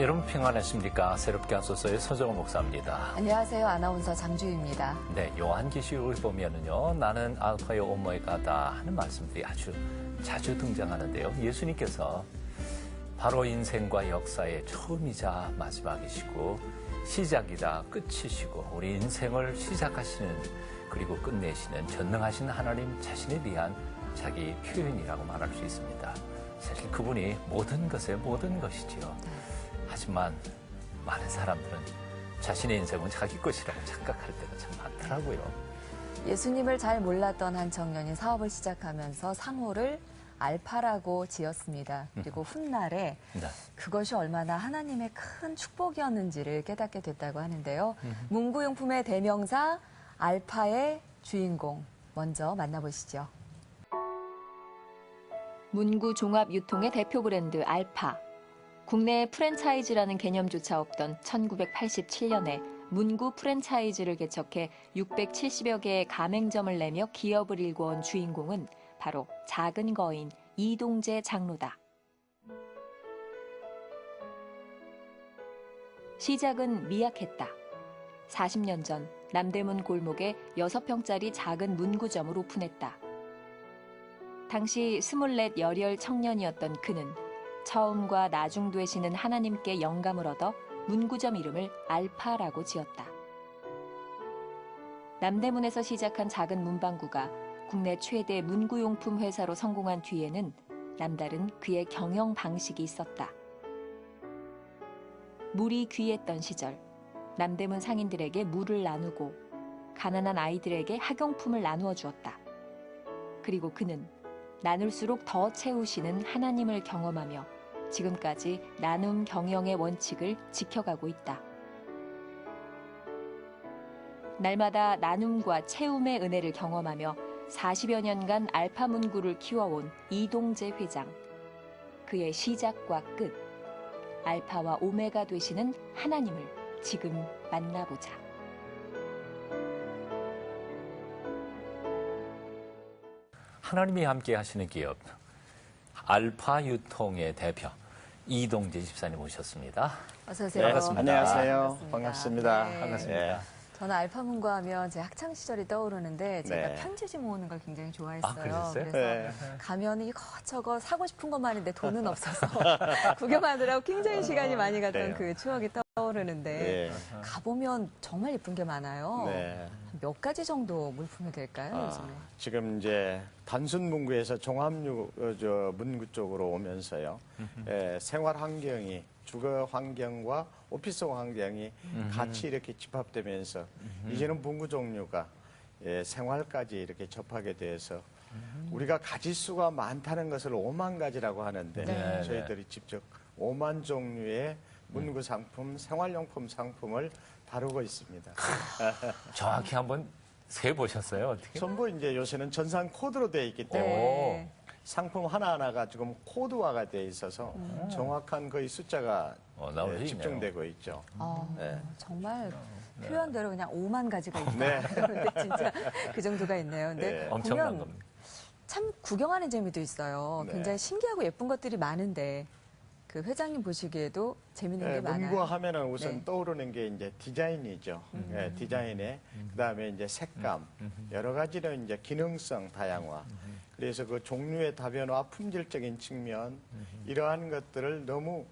여러분 평안하십니까? 새롭게 하소서의 서정호 목사입니다. 안녕하세요. 아나운서 장주희입니다. 네, 요한계시록을 보면은요, 나는 알파의 오메가다 하는 말씀들이 아주 자주 등장하는데요. 예수님께서 바로 인생과 역사의 처음이자 마지막이시고 시작이자 끝이시고 우리 인생을 시작하시는 그리고 끝내시는 전능하신 하나님 자신에 대한 자기 표현이라고 말할 수 있습니다. 사실 그분이 모든 것의 모든 것이지요. 하지만 많은 사람들은 자신의 인생은 자기 것이라고 착각할 때가 참 많더라고요. 예수님을 잘 몰랐던 한 청년이 사업을 시작하면서 상호를 알파라고 지었습니다. 그리고 훗날에 그것이 얼마나 하나님의 큰 축복이었는지를 깨닫게 됐다고 하는데요. 문구용품의 대명사 알파의 주인공 먼저 만나보시죠. 문구 종합 유통의 대표 브랜드 알파. 국내에 프랜차이즈라는 개념조차 없던 1987년에 문구 프랜차이즈를 개척해 670여 개의 가맹점을 내며 기업을 일궈온 주인공은 바로 작은 거인 이동재 장로다. 시작은 미약했다. 40년 전 남대문 골목에 6평짜리 작은 문구점을 오픈했다. 당시 24 열혈 청년이었던 그는 처음과 나중 되시는 하나님께 영감을 얻어 문구점 이름을 알파라고 지었다. 남대문에서 시작한 작은 문방구가 국내 최대 문구용품 회사로 성공한 뒤에는 남다른 그의 경영 방식이 있었다. 물이 귀했던 시절, 남대문 상인들에게 물을 나누고 가난한 아이들에게 학용품을 나누어 주었다. 그리고 그는 나눌수록 더 채우시는 하나님을 경험하며 지금까지 나눔 경영의 원칙을 지켜가고 있다. 날마다 나눔과 채움의 은혜를 경험하며 40여 년간 알파 문구를 키워온 이동재 회장. 그의 시작과 끝, 알파와 오메가 되시는 하나님을 지금 만나보자. 하나님이 함께 하시는 기업, 알파 유통의 대표, 이동재 집사님 오셨습니다. 어서 오세요. 네, 반갑습니다. 안녕하세요. 반갑습니다. 네. 반갑습니다. 저는 알파문구 하면 제 학창 시절이 떠오르는데 제가 네. 편지지 모으는 걸 굉장히 좋아했어요. 그랬어요? 그래서 네. 가면 이것저것 사고 싶은 것만 있는데 돈은 없어서 구경하느라고 굉장히 시간이 많이 갔던 그래요. 그 추억이 떠오르는데 네. 가보면 정말 예쁜 게 많아요. 네. 몇 가지 정도 물품이 될까요? 요즘에? 지금 이제 단순 문구에서 종합 문구 쪽으로 오면서요. 생활 환경이 주거 환경과 오피스 환경이 같이 이렇게 집합되면서 이제는 문구 종류가 생활까지 이렇게 접하게 돼서 우리가 가지수가 많다는 것을 5만 가지라고 하는데 네. 저희들이 직접 5만 종류의 문구 상품, 생활용품 상품을 다루고 있습니다. 정확히 한번 세보셨어요? 어떻게? 전부 이제 요새는 전산 코드로 되어 있기 때문에 네. 상품 하나하나가 지금 코드화가 되어 있어서 정확한 거의 숫자가 나오시네요. 집중되고 있죠. 네. 정말 표현대로 그냥 5만 가지가 있다. 네. 그런데 진짜 그 정도가 있네요. 근데 네. 엄청난 보면 겁니다. 참 구경하는 재미도 있어요. 네. 굉장히 신기하고 예쁜 것들이 많은데 그 회장님 보시기에도 재밌는 게 많아요. 문구 하면은 우선 네. 떠오르는 게 이제 디자인이죠. 디자인에 그다음에 이제 색감, 여러 가지는 이제 기능성 다양화. 그래서 그 종류의 다변화, 품질적인 측면 이러한 것들을 너무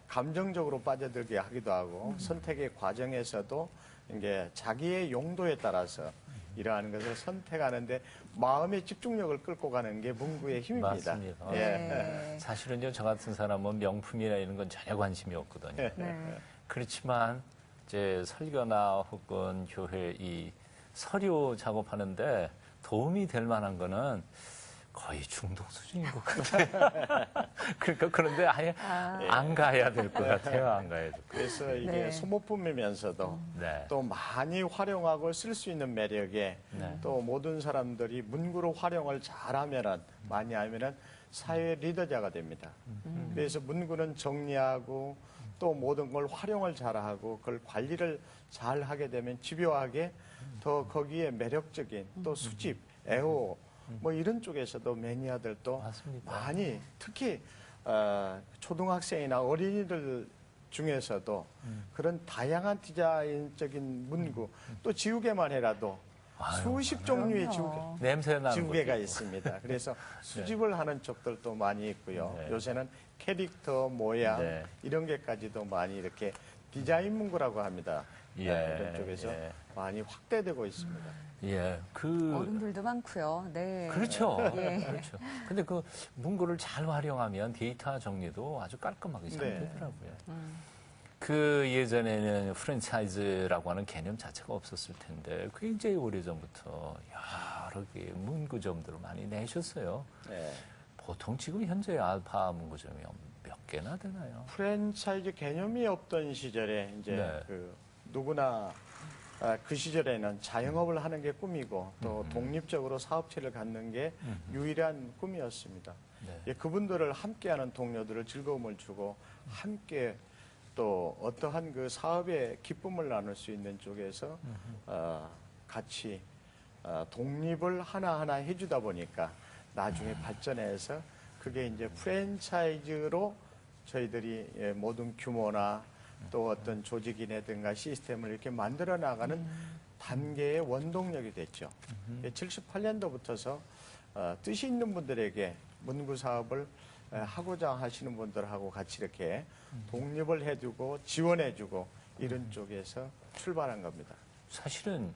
감정적으로 빠져들게 하기도 하고 선택의 과정에서도 이게 자기의 용도에 따라서 이러한 것을 선택하는데 마음의 집중력을 끌고 가는 게 문구의 힘입니다. 맞습니다. 네. 사실은요, 저 같은 사람은 명품이나 이런 건 전혀 관심이 없거든요. 네. 그렇지만 이제 설교나 혹은 교회 이 서류 작업하는데 도움이 될 만한 거는 거의 중독 수준인 것 같아요. 그러니까 그런데 아예 안 가야 될 것 같아요. 안 가야 될 것 같아요. 그래서 이게 네. 소모품이면서도 네. 또 많이 활용하고 쓸 수 있는 매력에 네. 또 모든 사람들이 문구로 활용을 잘하면은 많이 하면은 사회 리더자가 됩니다. 그래서 문구는 정리하고 또 모든 걸 활용을 잘하고 그걸 관리를 잘 하게 되면 집요하게 더 거기에 매력적인 또 수집, 애호 뭐 이런 쪽에서도 매니아들도 맞습니다. 많이 특히 초등학생이나 어린이들 중에서도 그런 다양한 디자인적인 문구, 또 지우개만 해라도 수십 종류의 그럼요. 냄새 나는 지우개가 것도 있고. 있습니다. 그래서 수집을 하는 쪽들도 많이 있고요. 네. 요새는 캐릭터, 모양 네. 이런 게까지도 많이 이렇게 디자인 문구라고 합니다. 예, 이런 쪽에서 예. 많이 확대되고 있습니다. 예, 어른들도 많고요. 네. 그렇죠. 예. 그렇죠. 근데 그 문구를 잘 활용하면 데이터 정리도 아주 깔끔하게 잘 네. 되더라고요. 그 예전에는 프랜차이즈라고 하는 개념 자체가 없었을 텐데 굉장히 오래전부터 여러 개의 문구점들을 많이 내셨어요. 네. 보통 지금 현재 알파 문구점이 몇 개나 되나요? 프랜차이즈 개념이 없던 시절에 이제 네. 그 누구나 그 시절에는 자영업을 하는 게 꿈이고 또 독립적으로 사업체를 갖는 게 유일한 꿈이었습니다. 네. 예, 그분들을 함께하는 동료들을 즐거움을 주고 함께 또 어떠한 그 사업의 기쁨을 나눌 수 있는 쪽에서 같이 독립을 하나하나 해주다 보니까 나중에 발전해서 그게 이제 프랜차이즈로 저희들이 예, 모든 규모나 또 어떤 조직이라든가 시스템을 이렇게 만들어 나가는 단계의 원동력이 됐죠. 78년도부터서 뜻이 있는 분들에게 문구 사업을 하고자 하시는 분들하고 같이 이렇게 독립을 해주고 지원해주고 이런 쪽에서 출발한 겁니다. 사실은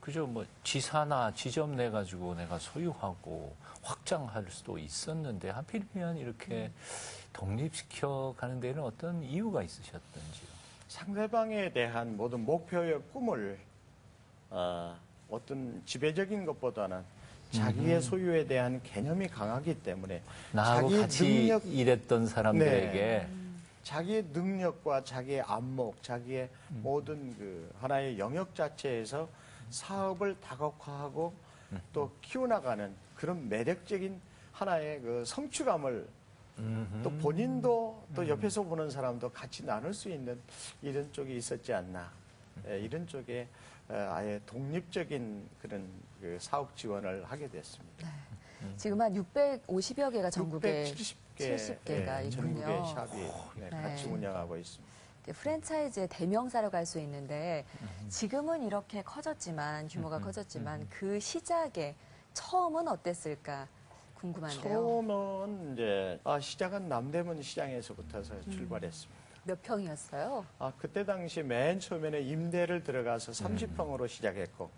그저 뭐 지사나 지점 내 가지고 내가 소유하고 확장할 수도 있었는데 하필이면 이렇게 독립시켜 가는 데는 어떤 이유가 있으셨던지요? 상대방에 대한 모든 목표의 꿈을 어떤 지배적인 것보다는 자기의 소유에 대한 개념이 강하기 때문에 나하고 자기 같이 일했던 사람들에게 자기의 능력과 자기의 안목, 자기의 모든 그 하나의 영역 자체에서 사업을 다각화하고 또 키워나가는 그런 매력적인 하나의 그 성취감을 또 본인도 또 옆에서 보는 사람도 같이 나눌 수 있는 이런 쪽이 있었지 않나. 이런 쪽에 아예 독립적인 그런 그 사업 지원을 하게 됐습니다. 지금 한 650여 개가 전국에 670개 70개가 있군요. 전국의 샵이 네. 같이 운영하고 있습니다. 프랜차이즈의 대명사로 갈 수 있는데 지금은 이렇게 커졌지만 규모가 커졌지만 그 시작에 처음은 어땠을까 궁금한데요. 처음은 이제 시작은 남대문 시장에서부터 출발했습니다. 몇 평이었어요? 그때 당시 맨 처음에는 임대를 들어가서 30평으로 시작했고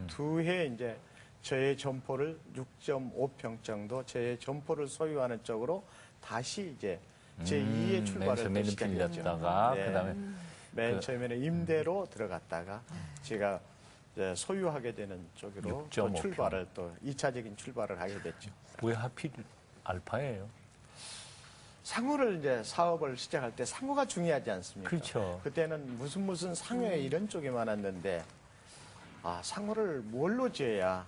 두 해 이제 저의 점포를 6.5평 정도 저의 점포를 소유하는 쪽으로 다시 이제 제2의 출발을 또 처음에는 시작했죠. 빌렸다가 네. 그다음에 맨 처음에는 임대로 들어갔다가 제가 이제 소유하게 되는 쪽으로 또 6.5평. 출발을 또 2차적인 출발을 하게 됐죠. 왜 하필 알파예요? 상호를 이제 사업을 시작할 때 상호가 중요하지 않습니까? 그렇죠. 그때는 무슨 상호에 이런 쪽이 많았는데 상호를 뭘로 지어야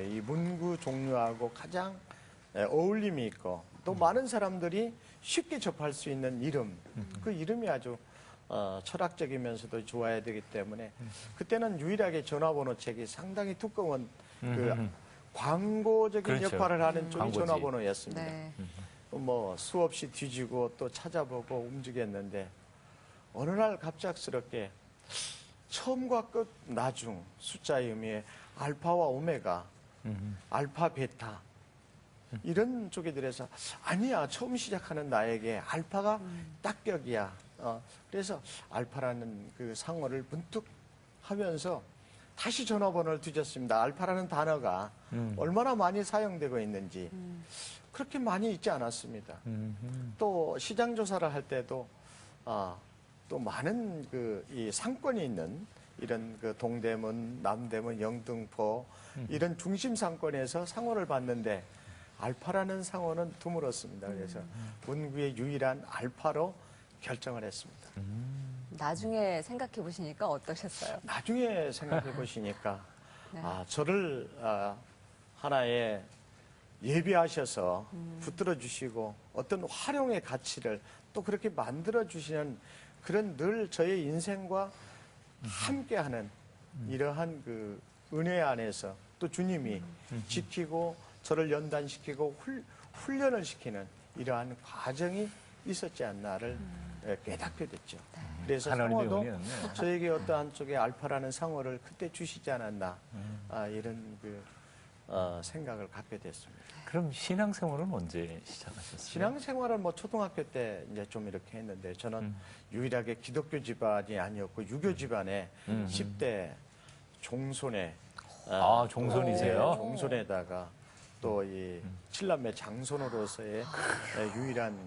이 문구 종류하고 가장 어울림이 있고 또 많은 사람들이 쉽게 접할 수 있는 이름 그 이름이 아주 철학적이면서도 좋아야 되기 때문에 그때는 유일하게 전화번호책이 상당히 두꺼운 그 광고적인 그렇죠. 역할을 하는 쪽이 광고지. 전화번호였습니다. 네. 뭐 수없이 뒤지고 또 찾아보고 움직였는데 어느 날 갑작스럽게 처음과 끝 나중 숫자의 의미에 알파와 오메가, 알파 베타 이런 쪽에 들어서 아니야 처음 시작하는 나에게 알파가 딱격이야. 그래서 알파라는 그 상호를 문득 하면서 다시 전화번호를 뒤졌습니다. 알파라는 단어가 얼마나 많이 사용되고 있는지 그렇게 많이 있지 않았습니다. 또 시장 조사를 할 때도 또 많은 이 상권이 있는 이런 그 동대문, 남대문, 영등포 이런 중심 상권에서 상호를 봤는데 알파라는 상호는 드물었습니다. 그래서 문구의 유일한 알파로 결정을 했습니다. 나중에 생각해 보시니까 어떠셨어요? 나중에 생각해 보시니까 네. 저를 하나의 예비하셔서 붙들어 주시고 어떤 활용의 가치를 또 그렇게 만들어 주시는 그런 늘 저의 인생과 함께하는 이러한 그 은혜 안에서 또 주님이 지키고 저를 연단시키고 훈련을 시키는 이러한 과정이 있었지 않나를 깨닫게 됐죠. 그래서 하나님의 상어도 은혜였네. 저에게 어떠한 쪽에 알파라는 상어를 그때 주시지 않았나 이런 생각을 갖게 됐습니다. 그럼 신앙생활은 언제 시작하셨어요? 신앙생활은 뭐 초등학교 때 이제 좀 이렇게 했는데 저는 유일하게 기독교 집안이 아니었고 유교 집안에 10대 종손에 종손이세요? 종손에다가 또 이 칠남매 장손으로서의 유일한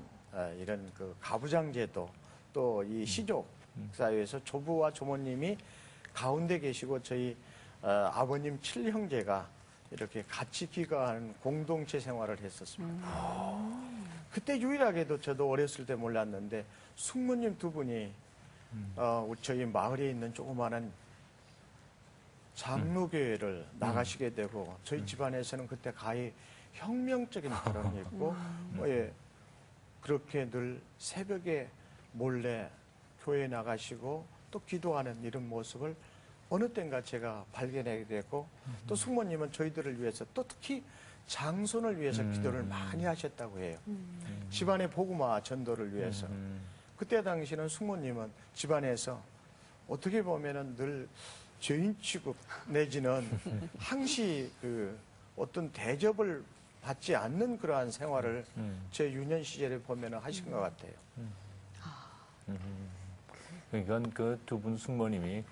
이런 그 가부장제도 또 이 시족 사회에서 조부와 조모님이 가운데 계시고 저희 아버님 7형제가 이렇게 같이 귀가하는 공동체 생활을 했었습니다. 그때 유일하게도 저도 어렸을 때 몰랐는데 숙모님 두 분이 저희 마을에 있는 조그마한 장로교회를 나가시게 되고 저희 집안에서는 그때 가히 혁명적인 발언이 있고 그렇게 늘 새벽에 몰래 교회에 나가시고 또 기도하는 이런 모습을 어느 땐가 제가 발견하게 됐고 또 숙모님은 저희들을 위해서 또 특히 장손을 위해서 기도를 많이 하셨다고 해요. 집안의 복음화 전도를 위해서. 그때 당시는 숙모님은 집안에서 어떻게 보면은 늘 죄인 취급 내지는 항시 그 어떤 대접을 받지 않는 그러한 생활을 제 유년 시절에 보면은 하신 것 같아요. 그러니까 그 두 분 숙모님이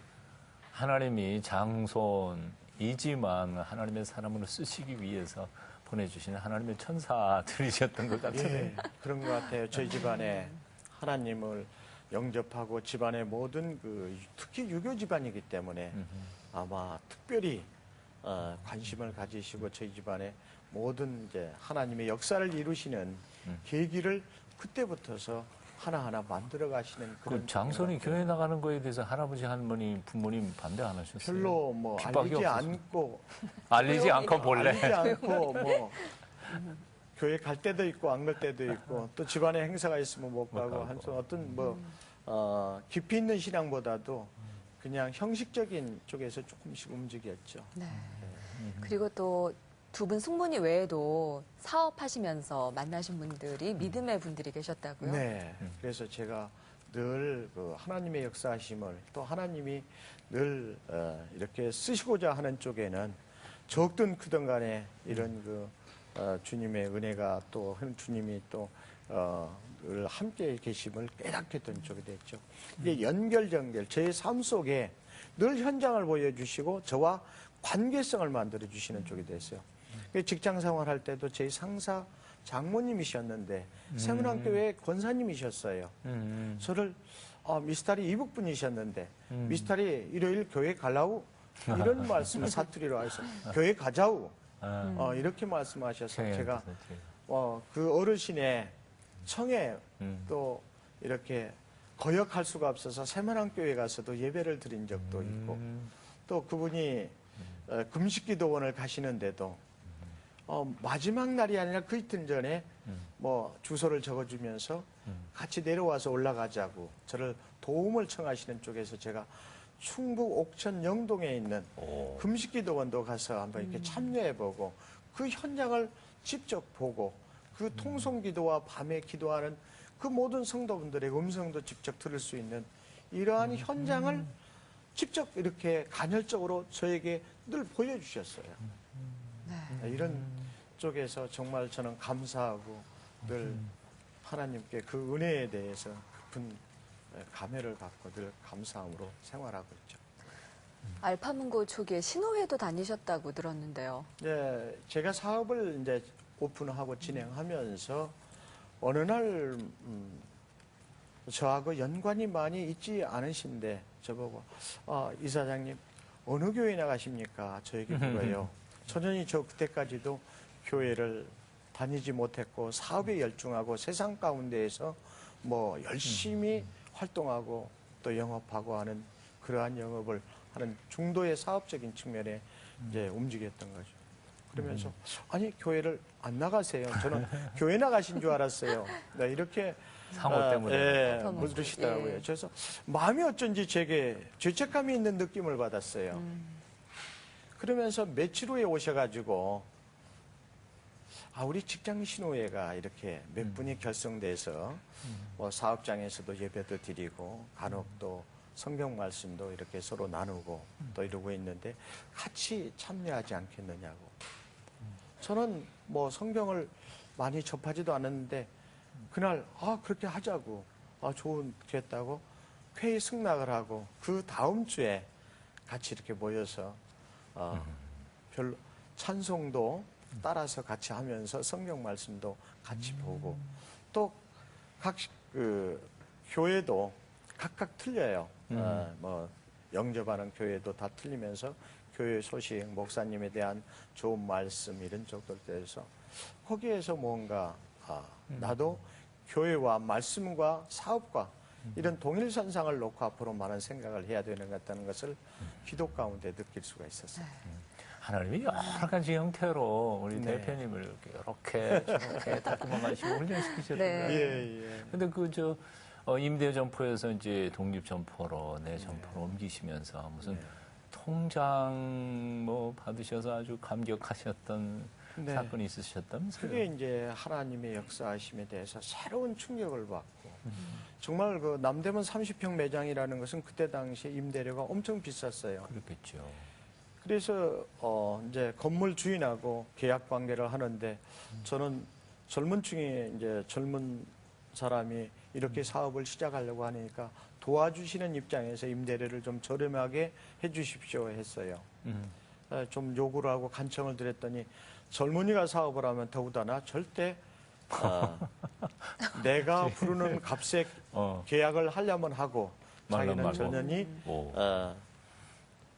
하나님이 장손이지만 하나님의 사람으로 쓰시기 위해서 보내주신 하나님의 천사들이셨던 것 같아요. 예, 그런 것 같아요. 저희 집안에 하나님을 영접하고 집안의 모든 특히 유교 집안이기 때문에 아마 특별히 관심을 가지시고 저희 집안에 모든 이제 하나님의 역사를 이루시는 계기를 그때부터서 하나하나 만들어 가시는 그런. 그 장손이 교회 나가는 거에 대해서 할아버지, 할머니, 부모님 반대 안 하셨어요? 별로 뭐 알리지 않고 몰래 알리지 않고 뭐 교회 갈 때도 있고 안 갈 때도 있고 또 집안에 행사가 있으면 못 가고 한son 어떤 깊이 있는 신앙보다도 그냥 형식적인 쪽에서 조금씩 움직였죠. 네. 그리고 또 두 분 숙모님 외에도 사업하시면서 만나신 분들이 믿음의 분들이 계셨다고요? 네. 그래서 제가 늘 하나님의 역사하심을 또 하나님이 늘 이렇게 쓰시고자 하는 쪽에는 적든 크든 간에 이런 주님의 은혜가 또 주님이 또 늘 함께 계심을 깨닫게 된 쪽이 됐죠. 이게 연결 제 삶 속에 늘 현장을 보여주시고 저와 관계성을 만들어 주시는 쪽이 됐어요. 직장 생활할 때도 제 상사 장모님이셨는데 세문안교회 권사님이셨어요. 저를 미스터리 이북분이셨는데 미스터리 일요일 교회 가라우 이런 말씀을 사투리로 해서 교회 가자우 이렇게 말씀하셔서 제가 그 어르신의 청에 또 이렇게 거역할 수가 없어서 세문안교회 가서도 예배를 드린 적도 있고 또 그분이 금식기도원을 가시는데도 마지막 날이 아니라 그 이틀 전에 주소를 적어주면서 같이 내려와서 올라가자고 저를 도움을 청하시는 쪽에서 제가 충북 옥천 영동에 있는 금식기도원도 가서 한번 이렇게 참여해보고 그 현장을 직접 보고 그 통성기도와 밤에 기도하는 그 모든 성도분들의 음성도 직접 들을 수 있는 이러한 현장을 직접 이렇게 간헐적으로 저에게 늘 보여주셨어요. 네. 이런 쪽에서 정말 저는 감사하고 늘 하나님께 그 은혜에 대해서 깊은 감회를 갖고 늘 감사함으로 생활하고 있죠. 알파문고 초기에 신호회도 다니셨다고 들었는데요. 네, 제가 사업을 이제 오픈하고 진행하면서 어느 날 저하고 연관이 많이 있지 않으신데 저보고 이사장님 어느 교회 나가십니까? 저에게 물어요. 천연히 저 그때까지도 교회를 다니지 못했고 사업에 열중하고 세상 가운데에서 열심히 활동하고 또 영업하고 하는 그러한 영업을 하는 중도의 사업적인 측면에 이제 움직였던 거죠. 그러면서 아니 교회를 안 나가세요. 저는 교회 나가신 줄 알았어요. 네, 이렇게 상호 때문에 물으시더라고요. 예. 그래서 마음이 어쩐지 제게 죄책감이 있는 느낌을 받았어요. 그러면서 며칠 후에 오셔가지고 우리 직장 신호회가 이렇게 몇 분이 결성돼서 뭐 사업장에서도 예배도 드리고 간혹 또 성경 말씀도 이렇게 서로 나누고 또 이러고 있는데 같이 참여하지 않겠느냐고. 저는 뭐 성경을 많이 접하지도 않았는데 그날 그렇게 하자고 좋겠다고 회의 승낙을 하고 그 다음 주에 같이 이렇게 모여서 별로 찬송도 따라서 같이 하면서 성경 말씀도 같이 보고 또 각 교회도 각각 틀려요. 뭐 영접하는 교회도 다 틀리면서 교회 소식, 목사님에 대한 좋은 말씀 이런 쪽들 대해서 거기에서 뭔가 나도 교회와 말씀과 사업과 이런 동일선상을 놓고 앞으로 많은 생각을 해야 되는 것 같다는 것을 기도 가운데 느낄 수가 있었어요. 하나님이 여러 가지 형태로 우리 네. 대표님을 이렇게 저렇게 다듬어 가시고 훈련시키셨던 네. 거예요. 예. 근데 임대 점포에서 이제 독립 점포로 내 점포로 옮기시면서 무슨 통장 뭐 받으셔서 아주 감격하셨던 네. 사건이 있으셨다면서요? 그게 이제 하나님의 역사하심에 대해서 새로운 충격을 받고 정말 그 남대문 30평 매장이라는 것은 그때 당시에 임대료가 엄청 비쌌어요. 그렇겠죠. 그래서 이제 건물 주인하고 계약 관계를 하는데 저는 젊은 층에 이제 젊은 사람이 이렇게 사업을 시작하려고 하니까 도와주시는 입장에서 임대료를 좀 저렴하게 해주십시오 했어요. 좀 요구를 하고 간청을 드렸더니 젊은이가 사업을 하면 더구나 절대 내가 부르는 값에 계약을 하려면 하고 자기는 말고. 전혀 오.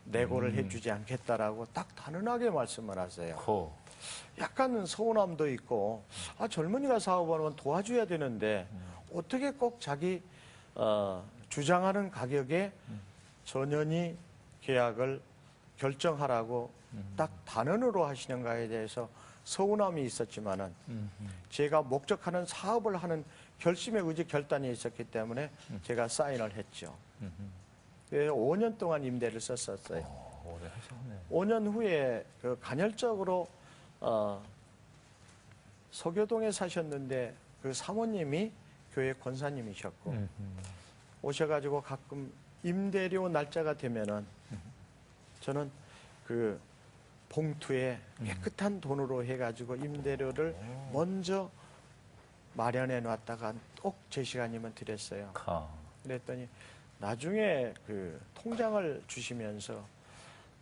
내고를 해주지 않겠다라고 딱 단언하게 말씀을 하세요. 호. 약간 서운함도 있고 젊은이가 사업하면 도와줘야 되는데 어떻게 꼭 자기 주장하는 가격에 전현이 계약을 결정하라고 딱 단언으로 하시는가에 대해서 서운함이 있었지만은 제가 목적하는 사업을 하는 결심의 의지 결단이 있었기 때문에 제가 사인을 했죠. 5년 동안 임대를 썼었어요. 오래 하셨네. 5년 후에 그 간헐적으로 서교동에 사셨는데 그 사모님이 교회 권사님이셨고 오셔가지고 가끔 임대료 날짜가 되면은 저는 그 봉투에 깨끗한 돈으로 해가지고 임대료를 먼저 마련해 놨다가 꼭 제 시간이면 드렸어요. 그랬더니 나중에 그 통장을 주시면서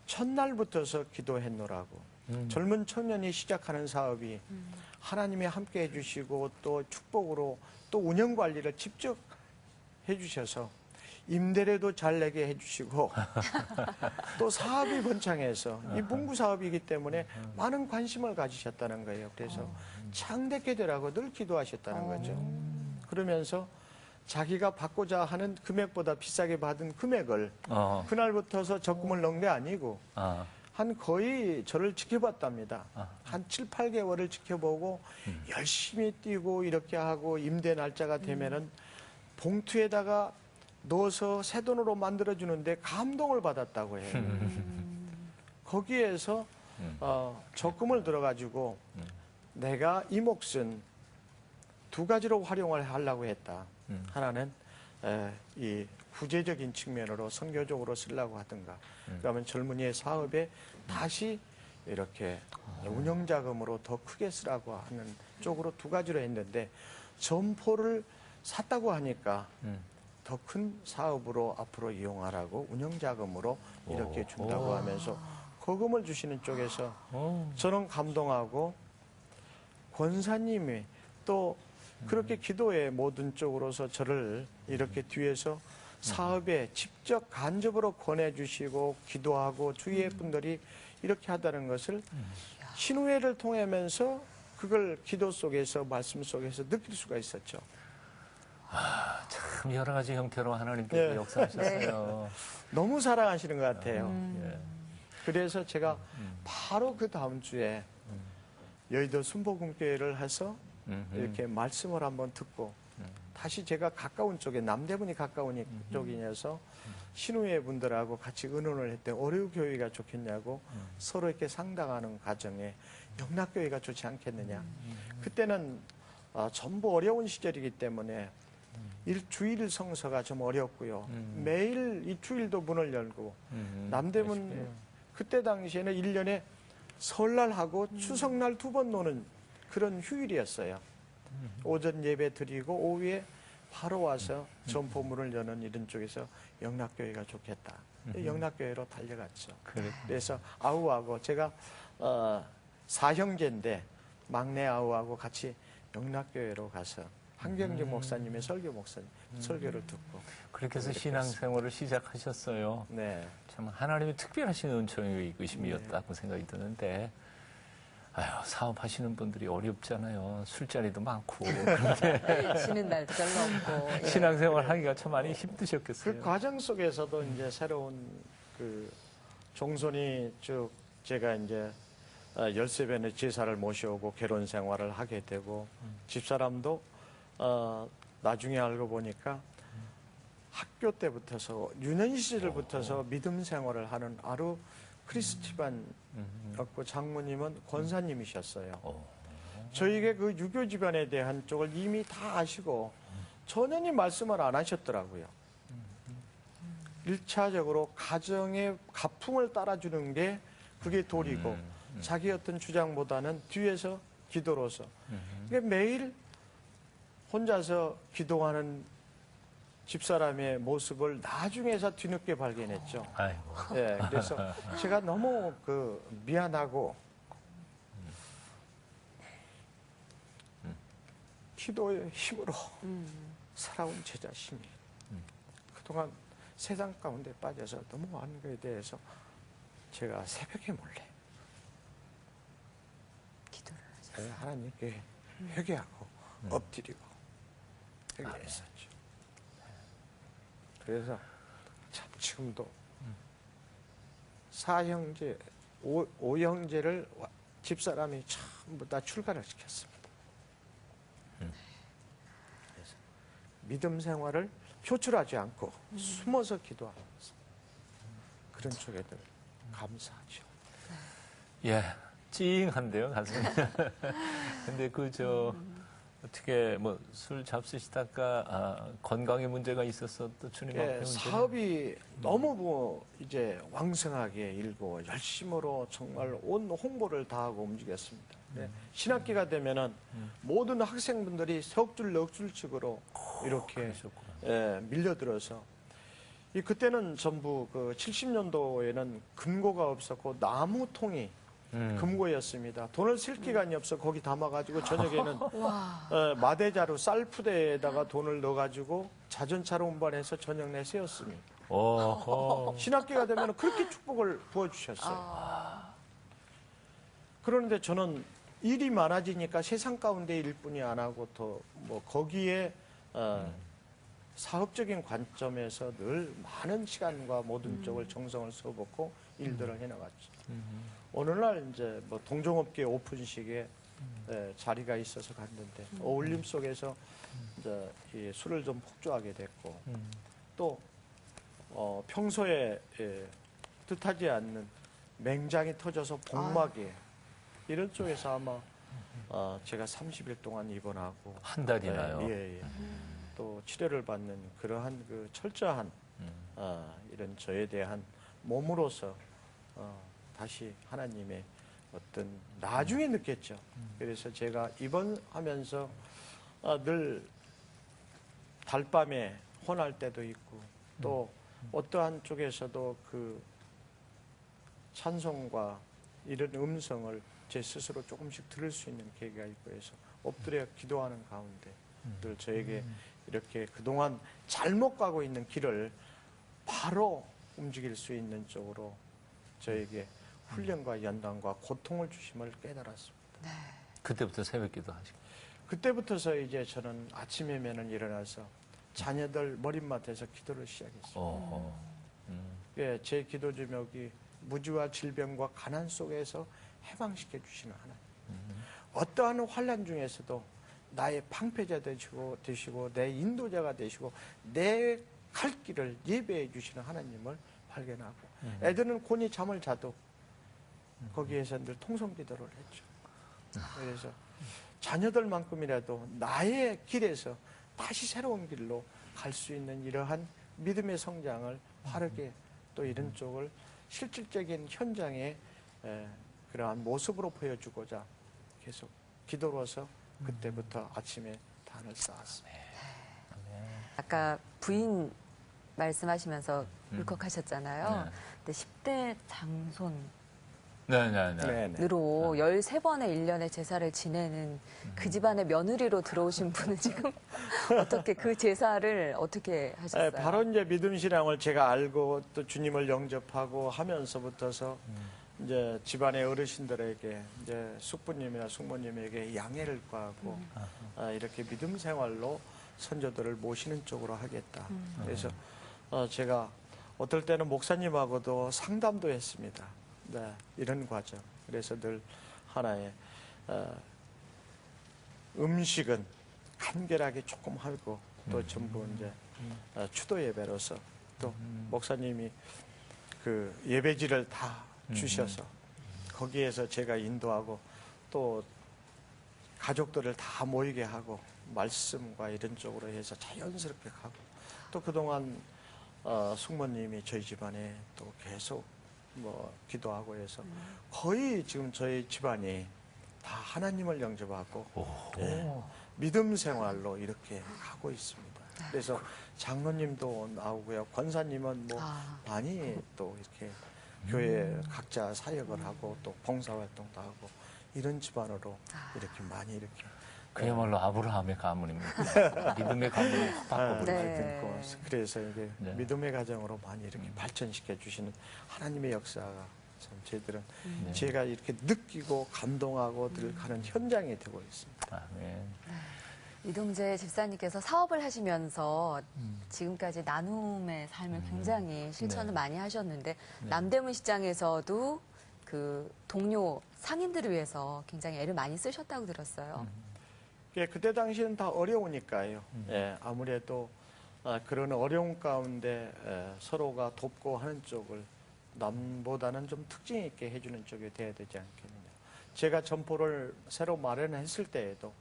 첫날부터서 기도했노라고. 젊은 청년이 시작하는 사업이 하나님이 함께 해주시고 또 축복으로 또 운영 관리를 직접 해주셔서 임대료도 잘 내게 해주시고 또 사업이 번창해서 이 문구 사업이기 때문에 많은 관심을 가지셨다는 거예요. 그래서 창대케 되라고 늘 기도하셨다는 거죠. 그러면서 자기가 받고자 하는 금액보다 비싸게 받은 금액을 그날부터서 적금을 넣은 게 아니고 한 거의 저를 지켜봤답니다. 한 7, 8개월을 지켜보고 열심히 뛰고 이렇게 하고 임대 날짜가 되면은 봉투에다가 넣어서 새 돈으로 만들어주는데 감동을 받았다고 해요. 거기에서 적금을 들어가지고 내가 이 몫은 두 가지로 활용을 하려고 했다. 하나는 이 구제적인 측면으로 선교적으로 쓰려고 하든가 그러면 젊은이의 사업에 다시 이렇게 운영자금으로 더 크게 쓰라고 하는 쪽으로 두 가지로 했는데 점포를 샀다고 하니까 더 큰 사업으로 앞으로 이용하라고 운영자금으로 이렇게 준다고 하면서 거금을 주시는 쪽에서 저는 감동하고 권사님이 또 그렇게 기도의 모든 쪽으로서 저를 이렇게 뒤에서 사업에 직접 간접으로 권해주시고 기도하고 주위의 분들이 이렇게 하다는 것을 신우회를 통하면서 그걸 기도 속에서 말씀 속에서 느낄 수가 있었죠. 참 여러 가지 형태로 하나님께서 네. 역사하셨어요. 너무 사랑하시는 것 같아요. 예. 그래서 제가 바로 그 다음 주에 여의도 순복음교회를 해서 이렇게 말씀을 한번 듣고 다시 제가 가까운 쪽에 남대문이 가까운 쪽이어서 신우회 분들하고 같이 의논을 했대. 어려교회가 좋겠냐고 서로 이렇게 상담하는 과정에 영락교회가 좋지 않겠느냐. 그때는 전부 어려운 시절이기 때문에 주일 성서가 좀 어렵고요. 매일 이 주일도 문을 열고 남대문 그때 당시에는 1년에 설날하고 추석날 2번 노는 그런 휴일이었어요. 오전 예배 드리고 오후에 바로 와서 전포문을 여는 이런 쪽에서 영락교회가 좋겠다. 영락교회로 달려갔죠. 그래서 아우하고 제가 4형제인데 막내 아우하고 같이 영락교회로 가서 한경재 목사님의 설교를 듣고 그렇게 해서 신앙생활을 시작하셨어요. 네. 참 하나님의 특별하신 은총의 이끄심이었다고 생각이 드는데 아유, 사업하시는 분들이 어렵잖아요. 술자리도 많고 쉬는 날도 별로 없고. 예. 신앙생활 하기가 참 많이 힘드셨겠어요. 그 과정 속에서도 이제 새로운 그 종손이 쭉 제가 이제 13번의 제사를 모셔오고 결혼 생활을 하게 되고 집사람도 나중에 알고 보니까 학교 때부터서 유년 시절부터서 믿음 생활을 하는 아루 크리스티반이었고 장모님은 권사님이셨어요. 저에게 그 유교 집안에 대한 쪽을 이미 다 아시고 전혀 말씀을 안 하셨더라고요. 1차적으로 가정의 가풍을 따라주는 게 그게 도리고 자기 어떤 주장보다는 뒤에서 기도로서 그러니까 매일 혼자서 기도하는 집사람의 모습을 나중에서 뒤늦게 발견했죠. 아이고. 네, 그래서 제가 너무 미안하고 기도의 힘으로 살아온 제 자신이 그동안 세상 가운데 빠져서 넘어가는 것에 대해서 제가 새벽에 몰래 기도를 하셨어요. 하나님께 회개하고 엎드리고 회개했었죠. 그래서 참 지금도 4형제, 5형제를 집사람이 전부 다 출가를 시켰습니다. 그래서 믿음 생활을 표출하지 않고 숨어서 기도하면서 그런 쪽에들 감사하죠. 예, 찡한데요, 가슴이. 근데 어떻게 술 잡수시다가 건강에 문제가 있어서 또 주님 앞에 사업이 너무 이제 왕성하게 일고 열심으로 정말 온 홍보를 다하고 움직였습니다. 신학기가 되면은 모든 학생분들이 넉줄씩으로 이렇게 밀려들어서 그때는 전부 70년도에는 금고가 없었고 나무통이 금고였습니다. 돈을 쓸 기간이 없어 거기 담아가지고 저녁에는 마대자루 쌀푸대에다가 돈을 넣어가지고 자전차로 운반해서 저녁 내 세웠습니다. 신학기가 되면 그렇게 축복을 부어주셨어요. 그런데 저는 일이 많아지니까 세상 가운데 일뿐이 안 하고 더 거기에 사업적인 관점에서 늘 많은 시간과 모든 쪽을 정성을 써붓고 일들을 해나갔죠. 어느 날 이제 동종업계 오픈식에 자리가 있어서 갔는데 어울림 속에서 이제 이 술을 좀 폭주하게 됐고 또 평소에 뜻하지 않는 맹장이 터져서 복막에 이런 쪽에서 아마 제가 30일 동안 입원하고 한 달이나요? 예. 또 치료를 받는 그러한 철저한 이런 저에 대한 몸으로서 다시 하나님의 어떤 나중에 느꼈죠. 그래서 제가 입원하면서 늘 달밤에 혼할 때도 있고 또 어떠한 쪽에서도 찬송과 이런 음성을 제 스스로 조금씩 들을 수 있는 계기가 있고 해서 엎드려 기도하는 가운데 늘 저에게 이렇게 그동안 잘못 가고 있는 길을 바로 움직일 수 있는 쪽으로 저에게 훈련과 연단과 고통을 주심을 깨달았습니다. 네. 그때부터 새벽기도 하시고. 그때부터서 이제 저는 아침에면은 일어나서 자녀들 머릿맡에서 기도를 시작했어요. 예, 제 기도 제목이 무지와 질병과 가난 속에서 해방시켜 주시는 하나님. 어떠한 환난 중에서도 나의 방패자 되시고 내 인도자가 되시고 내 갈 길을 예배해 주시는 하나님을 발견하고 애들은 곤히 잠을 자도 거기에서 늘 통성기도를 했죠. 그래서 자녀들만큼이라도 나의 길에서 다시 새로운 길로 갈 수 있는 이러한 믿음의 성장을 바르게 또 이런 쪽을 실질적인 현장에 그러한 모습으로 보여주고자 계속 기도로서 그때부터 아침에 단을 쌓았습니다. 아까 부인 말씀하시면서 울컥하셨잖아요. 네. 근데 10대 장손 네네네. 네네. 으로 13번의 1년의 제사를 지내는 그 집안의 며느리로 들어오신 분은 지금 어떻게 그 제사를 어떻게 하셨어요? 바로 이제 믿음 신앙을 제가 알고 또 주님을 영접하고 하면서부터서 이제 집안의 어르신들에게 이제 숙부님이나 숙모님에게 양해를 구하고 이렇게 믿음 생활로 선조들을 모시는 쪽으로 하겠다. 그래서 제가 어떨 때는 목사님하고도 상담도 했습니다. 네, 이런 과정. 그래서 늘 하나의 음식은 간결하게 조금 하고 또 전부 이제 추도 예배로서 또 목사님이 그 예배지를 다 주셔서 거기에서 제가 인도하고 또 가족들을 다 모이게 하고 말씀과 이런 쪽으로 해서 자연스럽게 가고 또 그동안 숙모님이 저희 집안에 또 계속 뭐 기도하고 해서 거의 지금 저희 집안이 다 하나님을 영접하고 믿음 생활로 이렇게 가고 있습니다. 그래서 장로님도 나오고요. 권사님은 뭐 많이 또 이렇게 교회 각자 사역을 하고 또 봉사활동도 하고 이런 집안으로 이렇게 많이 이렇게 그야말로 아브라함의 가문입니다. 믿음의 가문을 확 바꿔버리죠. 네. 그래서 이게 네. 믿음의 가정으로 많이 이렇게 발전시켜 주시는 하나님의 역사가 참 저희들은 제가 이렇게 느끼고 감동하고 늘 가는 현장이 되고 있습니다. 아멘. 이동재 집사님께서 사업을 하시면서 지금까지 나눔의 삶을 굉장히 실천을 네. 많이 하셨는데 남대문 시장에서도 그 동료 상인들을 위해서 굉장히 애를 많이 쓰셨다고 들었어요. 그때 당시에는 다 어려우니까요. 예, 아무래도 그런 어려운 가운데 서로가 돕고 하는 쪽을 남보다는 좀 특징 있게 해주는 쪽이 돼야 되지 않겠느냐. 제가 점포를 새로 마련했을 때에도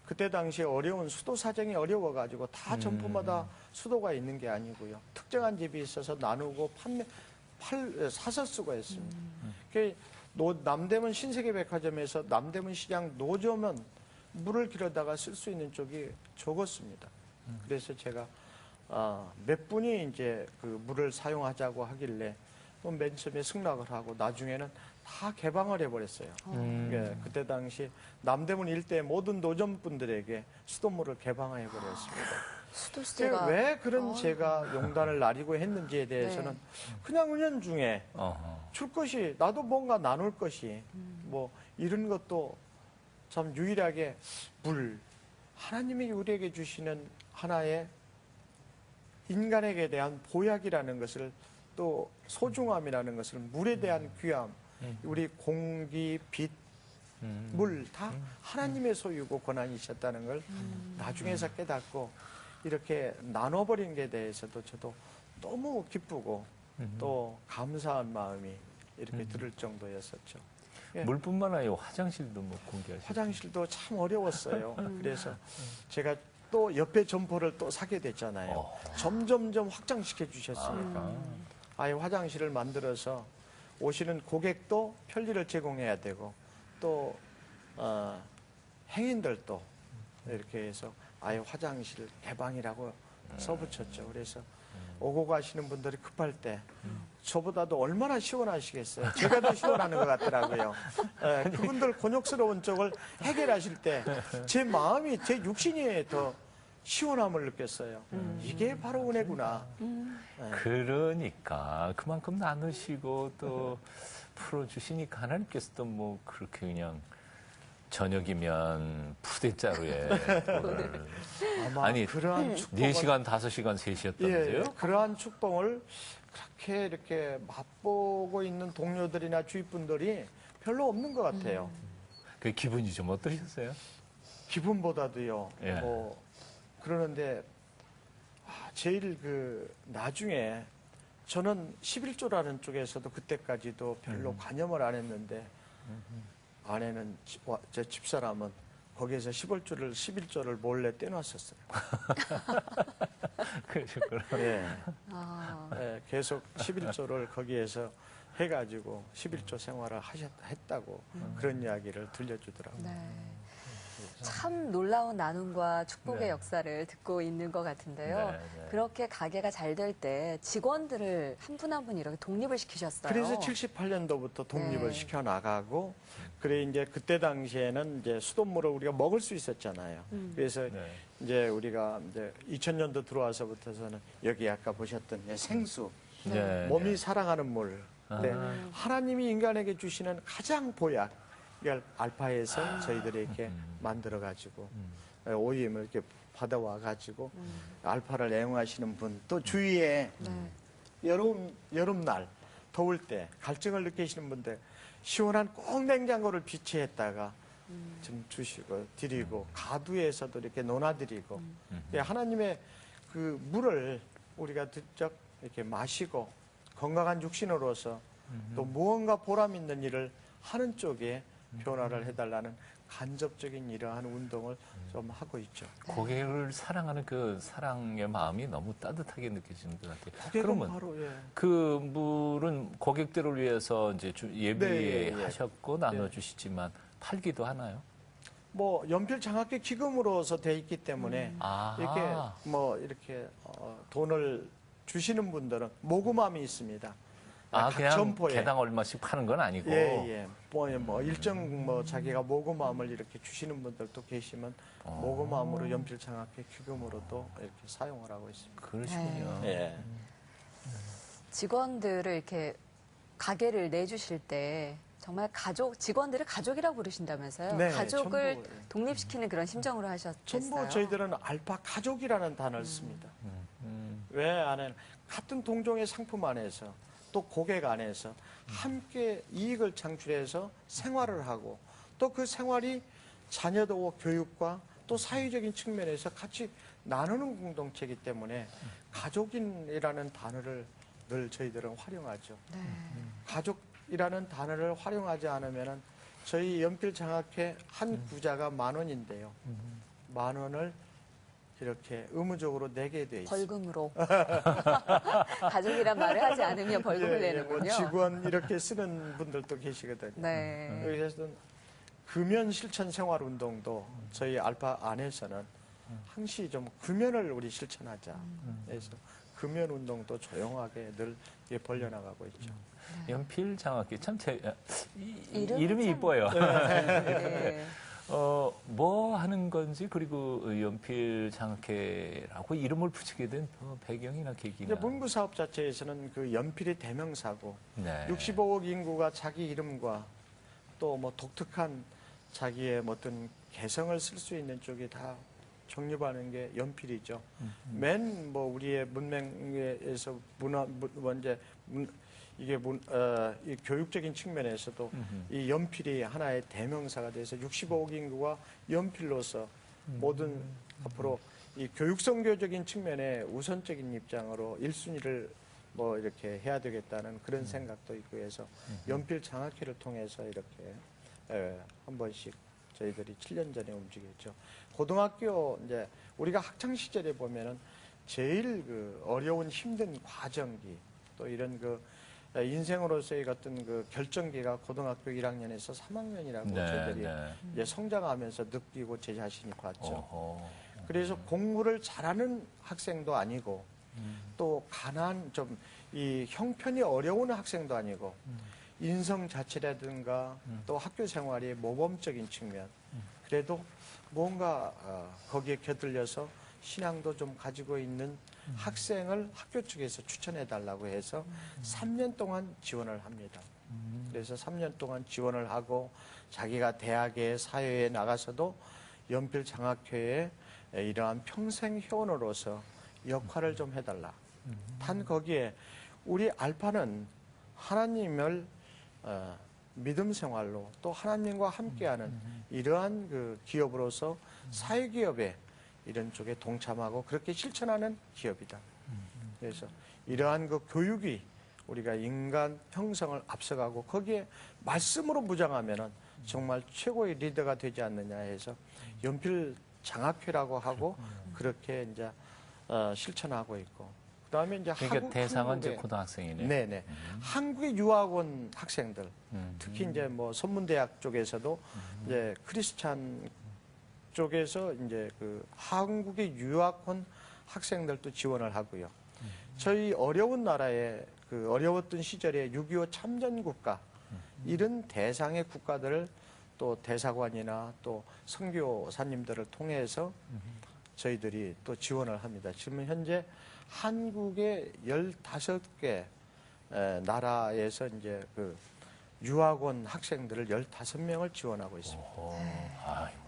그때 당시 어려운 수도 사정이 어려워가지고 다 점포마다 수도가 있는 게 아니고요. 특정한 집이 있어서 나누고 사서 쓰고 했습니다. 남대문 신세계백화점에서 남대문 시장 노점은 물을 길어다가 쓸 수 있는 쪽이 적었습니다. 그래서 제가 몇 분이 이제 그 물을 사용하자고 하길래 맨 처음에 승낙을 하고 나중에는 다 개방을 해버렸어요. 예, 그때 당시 남대문 일대 모든 노점분들에게 수돗물을 개방해버렸습니다. 수도세가 왜 그런 제가 용단을 나리고 했는지에 대해서는 네. 그냥 은연중에 줄 것이 나도 뭔가 나눌 것이 뭐 이런 것도 참 유일하게 물 하나님이 우리에게 주시는 하나의 인간에게 대한 보약이라는 것을 또 소중함이라는 것을 물에 대한 귀함 우리 공기, 빛, 물 다 하나님의 소유고 권한이셨다는 걸 나중에서 깨닫고 이렇게 나눠버린 게 대해서도 저도 너무 기쁘고 또 감사한 마음이 이렇게 들을 정도였었죠. 예. 물뿐만 아니라 화장실도 뭐 공개하시고. 화장실도 참 어려웠어요. 그래서 제가 또 옆에 점포를 또 사게 됐잖아요. 점점점 확장시켜 주셨으니까. 아예 화장실을 만들어서 오시는 고객도 편리를 제공해야 되고 또 행인들도 이렇게 해서 아예 화장실 개방이라고 써붙였죠. 그래서 오고 가시는 분들이 급할 때 저보다도 얼마나 시원하시겠어요. 제가 더 시원하는 것 같더라고요. 그분들 곤욕스러운 쪽을 해결하실 때 제 마음이 제 육신이 더 시원함을 느꼈어요. 이게 바로 은혜구나. 그러니까 그만큼 나누시고 또 풀어주시니까 하나님께서도 뭐 그렇게 그냥 저녁이면 푸대자루에 아마 아니 그러한 축복을 4시간, 5시간, 3시였다면서요? 예, 그러한 축복을 그렇게 이렇게 맛보고 있는 동료들이나 주위분들이 별로 없는 것 같아요. 그 기분이 좀 어떠셨어요? 기분보다도요. 예. 뭐 그러는데 제일 그 나중에 저는 11조라는 쪽에서도 그때까지도 별로 관여를 안 했는데 아내는 제 집사람은 거기에서 11조를 몰래 떼놨었어요. 그러셨구나. 예. 아, 예, 계속 11조를 거기에서 해가지고 11조 생활을 했다고 그런 이야기를 들려주더라고요. 네. 참 놀라운 나눔과 축복의 네. 역사를 듣고 있는 것 같은데요. 네, 네. 그렇게 가게가 잘 될 때 직원들을 한 분 한 분 이렇게 독립을 시키셨어요. 그래서 78년도부터 독립을 네. 시켜 나가고 그래 이제 그때 당시에는 이제 수돗물을 우리가 먹을 수 있었잖아요. 그래서 네. 이제 우리가 이제 2000년도 들어와서부터서는 여기 아까 보셨던 생수 네. 몸이 사랑하는 물. 네. 아. 하나님이 인간에게 주시는 가장 보약 이걸 알파에서 저희들이 이렇게 만들어 가지고 오임을 이렇게 받아와 가지고 알파를 애용하시는 분 또 주위에 네. 여름날 더울 때 갈증을 느끼시는 분들 시원한 꼭 냉장고를 비치했다가 좀 주시고 드리고 가두에서도 이렇게 논아드리고 예, 하나님의 그 물을 우리가 듣적 이렇게 마시고 건강한 육신으로서 또 무언가 보람 있는 일을 하는 쪽에 변화를 해달라는 간접적인 이러한 운동을 좀 하고 있죠. 고객을 사랑하는 그 사랑의 마음이 너무 따뜻하게 느껴지는 것 같아요. 고객은 그러면 바로 예. 그 물은 고객들을 위해서 이제 예비하셨고 네. 나눠주시지만 팔기도 하나요? 뭐 연필 장학회 기금으로서 돼 있기 때문에 아하. 이렇게 뭐 이렇게 돈을 주시는 분들은 모금함이 있습니다. 아, 각 그냥 점포에. 개당 얼마씩 파는 건 아니고. 예. 뭐 일정 뭐 자기가 모금함을 이렇게 주시는 분들도 계시면 모금함으로 연필 장학회 기금으로도 이렇게 사용을 하고 있습니다. 그러시군요. 예. 직원들을 이렇게 가게를 내주실 때 정말 직원들을 가족이라고 부르신다면서요? 네, 가족을 전부, 독립시키는 그런 심정으로 하셨겠어요? 전부 저희들은 알파 가족이라는 단어를 씁니다. 음. 왜 안에는 같은 동종의 상품 안에서 또 고객 안에서 함께 이익을 창출해서 생활을 하고 또 그 생활이 자녀도 교육과 또 사회적인 측면에서 같이 나누는 공동체이기 때문에 가족인이라는 단어를 늘 저희들은 활용하죠. 네. 가족이라는 단어를 활용하지 않으면은 저희 연필 장학회 한 구자가 10,000원인데요. 10,000원을 이렇게 의무적으로 내게 돼 있어요. 벌금으로. 가족이란 말을 하지 않으면 벌금을 뭐 내는군요. 직원 이렇게 쓰는 분들도 계시거든요. 네. 그래서 금연 실천 생활 운동도 저희 알파 안에서는 항시 좀 금연을 우리 실천하자. 그래서 금연 운동도 조용하게 늘 벌려나가고 있죠. 연필 장학회 참 이름이 이름이 참- 이뻐요. 네. 뭐 하는 건지 그리고 연필 장학회라고 이름을 붙이게 된 배경이나 계기나. 이제 문구 사업 자체에서는 그 연필이 대명사고 네. 65억 인구가 자기 이름과 또 뭐 독특한 자기의 어떤 개성을 쓸 수 있는 쪽이 다 정립하는 게 연필이죠. 맨 뭐 우리의 문명에서 이 교육적인 측면에서도 이 연필이 하나의 대명사가 돼서 65억 인구가 연필로서 모든 앞으로 이 교육성교적인 측면에 우선적인 입장으로 1순위를 뭐 이렇게 해야 되겠다는 그런 생각도 있고 해서 연필 장학회를 통해서 이렇게 한 번씩 저희들이 7년 전에 움직였죠. 고등학교 이제 우리가 학창 시절에 보면은 제일 그 어려운 힘든 과정기 또 이런 그 인생으로서의 어떤 그 결정기가 고등학교 1학년에서 3학년이라고 저희들이 이제 성장하면서 느끼고 제 자신이 봤죠. 어허. 그래서 공부를 잘하는 학생도 아니고 또 가난 좀 이 형편이 어려운 학생도 아니고 인성 자체라든가 또 학교 생활이 모범적인 측면 그래도 뭔가 거기에 곁들여서 신앙도 좀 가지고 있는 학생을 학교 측에서 추천해 달라고 해서 3년 동안 지원을 합니다. 그래서 3년 동안 지원을 하고 자기가 대학에 사회에 나가서도 연필 장학회에 이러한 평생 회원으로서 역할을 좀 해달라. 단 거기에 우리 알파는 하나님을 믿음 생활로 또 하나님과 함께하는 이러한 그 기업으로서 사회기업에 이런 쪽에 동참하고 그렇게 실천하는 기업이다. 그래서 이러한 그 교육이 우리가 인간 형성을 앞서가고 거기에 말씀으로 무장하면은 정말 최고의 리더가 되지 않느냐 해서 연필 장학회라고 하고 그렇게 이제 실천하고 있고 그다음에 이제 그러니까 대상은 이제 한국의 고등학생이네요. 네네. 한국의 유학원 학생들, 특히 이제 뭐 선문대학 쪽에서도 이제 크리스찬 쪽에서 이제 그 한국의 유학원 학생들도 지원을 하고요. 저희 어려운 나라에 그 어려웠던 시절에 6.25 참전국가 이런 대상의 국가들을 또 대사관이나 또 선교사님들을 통해서 저희들이 또 지원을 합니다. 지금 현재 한국의 15개 나라에서 이제 그 유학원 학생들을 15명을 지원하고 있습니다.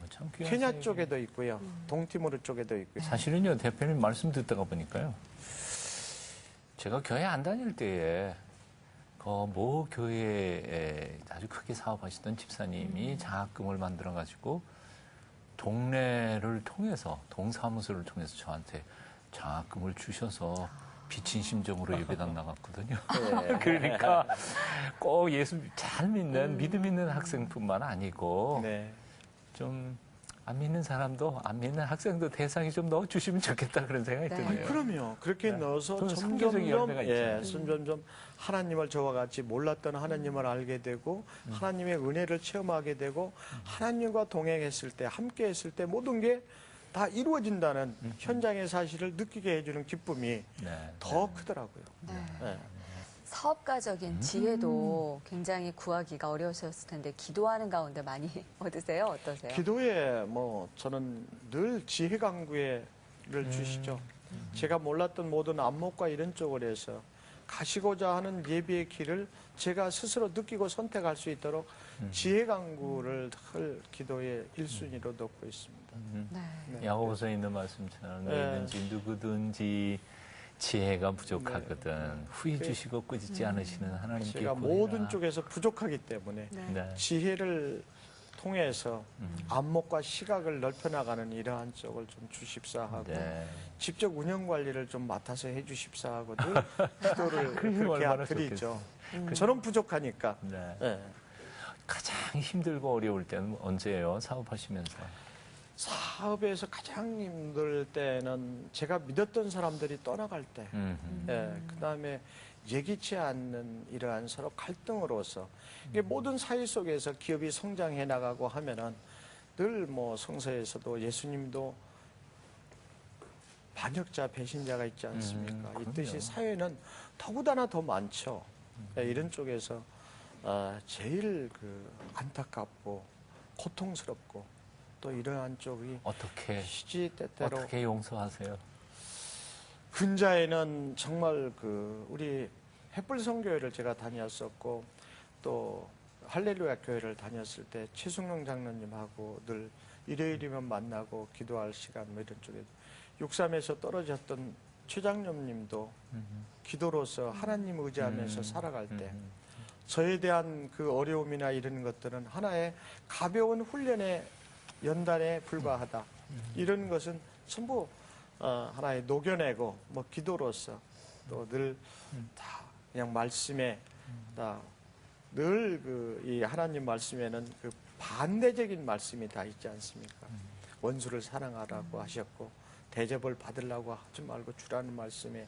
참 귀한 케냐 사역이네요. 쪽에도 있고요. 동티모르 쪽에도 있고요. 사실은요, 대표님 말씀 듣다가 보니까요. 제가 교회 안 다닐 때에 그 모 교회에 아주 크게 사업하시던 집사님이 장학금을 만들어 가지고 동네를 통해서 동사무소를 통해서 저한테 장학금을 주셔서 비친 심정으로 예배당 나갔거든요. 네. 그러니까 꼭 예수 잘 믿는 믿음 있는 학생뿐만 아니고 네. 좀 안 믿는 사람도 안 믿는 학생도 대상이 좀 넣어주시면 좋겠다 그런 생각이 네. 드네요. 그럼요. 그렇게 넣어서 그건 상대적인 열매가 점점점 하나님을 저와 같이 몰랐던 하나님을 알게 되고 하나님의 은혜를 체험하게 되고 하나님과 동행했을 때 함께 했을 때 모든 게 다 이루어진다는 현장의 사실을 느끼게 해주는 기쁨이 네. 더 크더라고요. 네. 네. 사업가적인 지혜도 굉장히 구하기가 어려우셨을 텐데 기도하는 가운데 많이 얻으세요? 어떠세요? 기도에 뭐 저는 늘 지혜 강구를 주시죠. 제가 몰랐던 모든 안목과 이런 쪽을 해서 가시고자 하는 예비의 길을 제가 스스로 느끼고 선택할 수 있도록 지혜 강구를 할 기도의 1순위로 놓고 있습니다. 네. 네. 야고보서에 있는 말씀처럼 네. 너희든지 누구든지 지혜가 부족하거든 후히 주시고 꾸짖지 않으시는 하나님께 제가 구해라. 모든 쪽에서 부족하기 때문에 네. 네. 지혜를 통해서 안목과 시각을 넓혀나가는 이러한 쪽을 좀 주십사 하고 네. 직접 운영 관리를 좀 맡아서 해주십사 하고 늘 기도를 그렇게 얼마나 드리죠. 좋겠어요. 저는 부족하니까. 네. 네. 가장 힘들고 어려울 때는 언제예요? 사업하시면서. 사업에서 가장 힘들 때는 제가 믿었던 사람들이 떠나갈 때, 그다음에 예기치 않는 이러한 서로 갈등으로서 이게 모든 사회 속에서 기업이 성장해 나가고 하면은 늘 뭐 성서에서도 예수님도 반역자, 배신자가 있지 않습니까? 이 뜻이 그럼요. 사회는 더구나 더 많죠. 이런 쪽에서 제일 그 안타깝고 고통스럽고 또 이러한 쪽이 어떻게 시시때때로 어떻게 용서하세요? 근자에는 정말 그 우리 햇불 성교회를 제가 다녔었고 또 할렐루야 교회를 다녔을 때 최승용 장로님하고 늘 일요일이면 만나고 기도할 시간 뭐 이런 쪽에 63에서 떨어졌던 최 장로님도 기도로서 하나님 의지하면서 살아갈 때 저에 대한 그 어려움이나 이런 것들은 하나의 가벼운 훈련의 연단에 불과하다. 이런 것은 전부 하나의 녹여내고 뭐 기도로서 또 늘 다 그냥 말씀에 다 늘 그 이 하나님 말씀에는 그 반대적인 말씀이 다 있지 않습니까? 원수를 사랑하라고 하셨고 대접을 받으려고 하지 말고 주라는 말씀에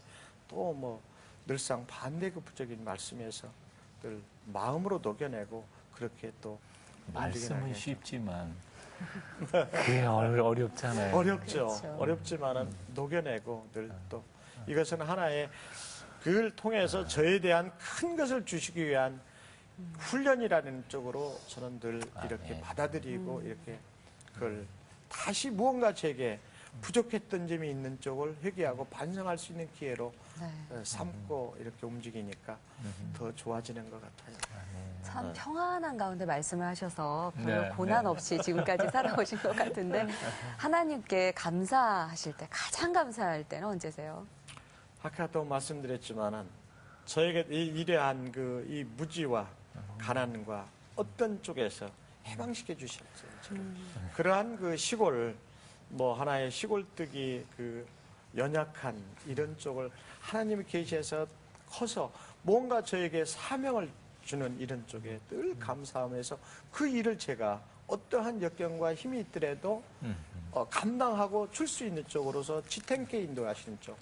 또 뭐 늘상 반대급부적인 말씀에서 늘 마음으로 녹여내고 그렇게 또 말씀은 쉽지만 그게 어렵잖아요. 어렵죠. 그렇죠. 어렵지만은 녹여내고 늘 또 이것은 하나의 그걸 통해서 저에 대한 큰 것을 주시기 위한 훈련이라는 쪽으로 저는 늘 이렇게 네. 받아들이고 이렇게 그걸 다시 무언가 제게 부족했던 점이 있는 쪽을 회개하고 반성할 수 있는 기회로 네. 삼고 이렇게 움직이니까 더 좋아지는 것 같아요. 참 평안한 가운데 말씀을 하셔서 별로 네, 고난 네. 없이 지금까지 살아오신 것 같은데 하나님께 감사하실 때 가장 감사할 때는 언제세요? 아까도 말씀드렸지만은 저에게 이러한 그 이 무지와 가난과 어떤 쪽에서 해방시켜 주셨어요. 저를. 그러한 그 시골 뭐 하나의 시골뜨기 그 연약한 이런 쪽을 하나님이 계시해서 커서 뭔가 저에게 사명을 주는 이런 쪽에 늘 감사하면서 그 일을 제가 어떠한 역경과 힘이 있더라도 감당하고 줄 수 있는 쪽으로서 지탱케 인도하시는 쪽.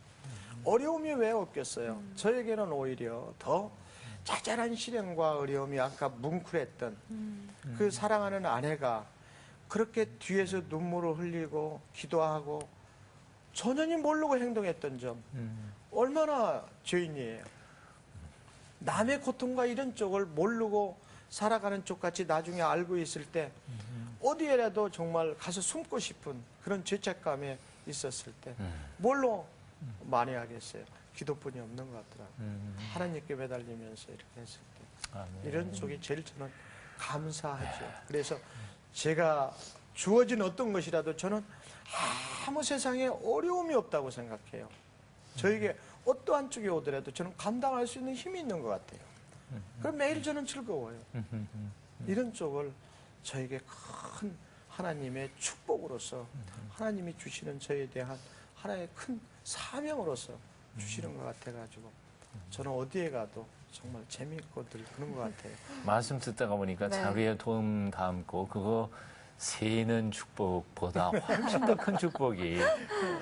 어려움이 왜 없겠어요? 저에게는 오히려 더 자잘한 시련과 어려움이 아까 뭉클했던 그 사랑하는 아내가 그렇게 뒤에서 눈물을 흘리고 기도하고 전혀 모르고 행동했던 점 얼마나 죄인이에요. 남의 고통과 이런 쪽을 모르고 살아가는 쪽같이 나중에 알고 있을 때 어디에라도 정말 가서 숨고 싶은 그런 죄책감에 있었을 때 뭘로 많이 하겠어요. 기도뿐이 없는 것 같더라고요. 하나님께 매달리면서 이렇게 했을 때 이런 쪽이 제일 저는 감사하죠. 그래서 제가 주어진 어떤 것이라도 저는 아무 세상에 어려움이 없다고 생각해요. 저에게 어떠한 쪽이 오더라도 저는 감당할 수 있는 힘이 있는 것 같아요. 그럼 매일 저는 즐거워요. 이런 쪽을 저에게 큰 하나님의 축복으로서 하나님이 주시는 저에 대한 하나의 큰 사명으로서 주시는 것 같아가지고 저는 어디에 가도 정말 재미있고 늘 그런 것 같아요. 말씀 듣다가 보니까 네. 자기의 도움 담고 그거 세는 축복보다 훨씬 더 큰 축복이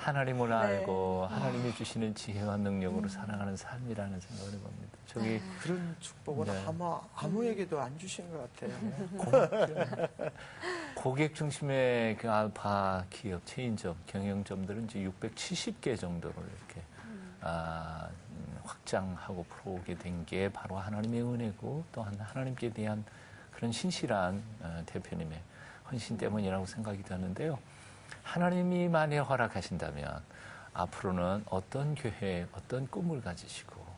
하나님을 알고 하나님이 주시는 지혜와 능력으로 살아가는 삶이라는 생각을 해봅니다. 저기 그런 축복은 네. 아마 아무에게도 안 주신 것 같아요. 고객 중심의 그 알파 기업 체인점 경영점들은 이제 670개 정도를 이렇게 확장하고 풀어오게 된 게 바로 하나님의 은혜고 또한 하나님께 대한 그런 신실한 대표님의 헌신 때문이라고 생각이 드는데요. 하나님이 만약 허락하신다면 앞으로는 어떤 교회, 어떤 꿈을 가지시고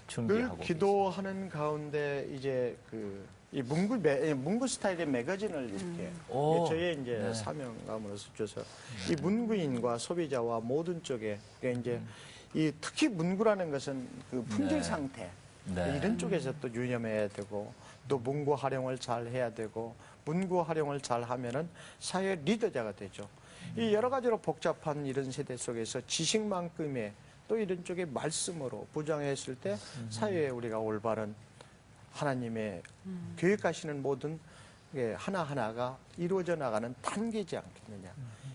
준비하고 늘 기도하는 가운데 이제 이 문구 스타일의 매거진을 이렇게 오, 저의 이제 네. 사명감으로서 줘서 이 문구인과 소비자와 모든 쪽에 이제 이 특히 문구라는 것은 그 품질 네. 상태 네. 이런 쪽에서 또 유념해야 되고 또 문구 활용을 잘 해야 되고 문구 활용을 잘 하면은 사회 리더자가 되죠. 이 여러 가지로 복잡한 이런 세대 속에서 지식만큼의 또 이런 쪽의 말씀으로 부정했을 때 사회에 우리가 올바른 하나님의 계획하시는 모든 게 하나하나가 이루어져 나가는 단계지 않겠느냐.